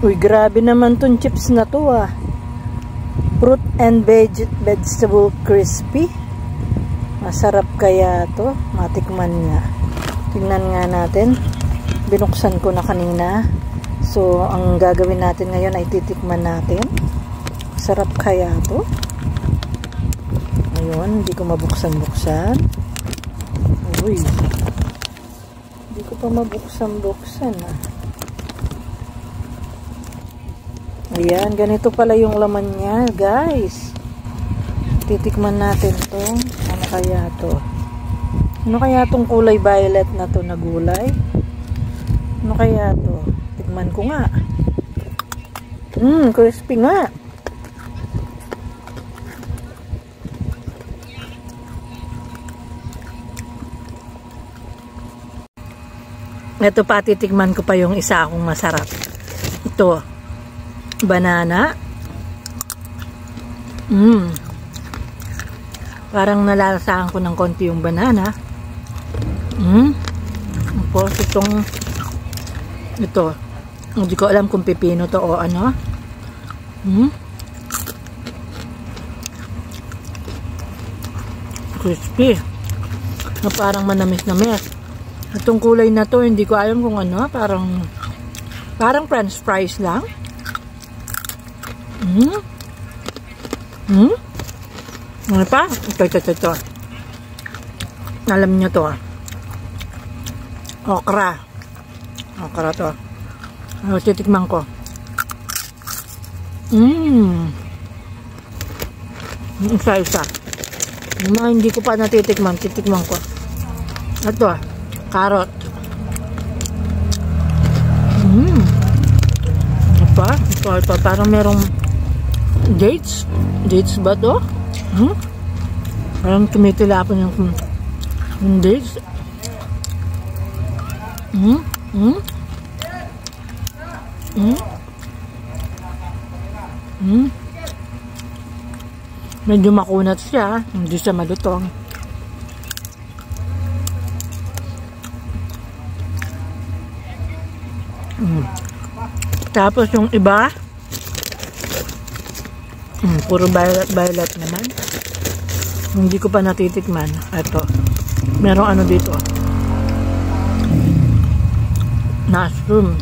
Uy, grabe naman tong chips na to ah. Fruit and vegetable crispy. Masarap kaya to. Matikman nga. Tingnan nga natin. Binuksan ko na kanina. So, ang gagawin natin ngayon ay titikman natin. Sarap kaya to. Ayun, hindi ko mabuksan-buksan. Uy. Hindi ko pa mabuksan-buksan ah. Ayan, ganito pala yung laman niya, guys. Titikman natin to. Ano kaya to? Ano kaya tong kulay violet na to na gulay? Ano kaya to? Tikman ko nga. Crispy nga. Ito pa, titikman ko pa yung isa akong masarap. Ito. Banana. Parang nalalasaan ko ng konti yung banana. Tapos ito. Hindi ko alam kung pipino to o ano. Crispy. Na parang manamis-namis. Itong kulay na to, hindi ko alam kung ano. Parang french fries lang. Ano pa? Ito. Alam nyo to ah. Okra to. Titikman ko. Isa-isa. Yung mga hindi ko pa natitikman, titikman ko. Ito ah. Carrot. Ito. Parang merong dates. Dates ba to? Parang tumitilapon yung dates. Medyo makunat siya. Hindi siya malutong. Tapos yung iba puro violet naman. Hindi ko pa natitikman. Ito. Merong ano dito. Mushroom.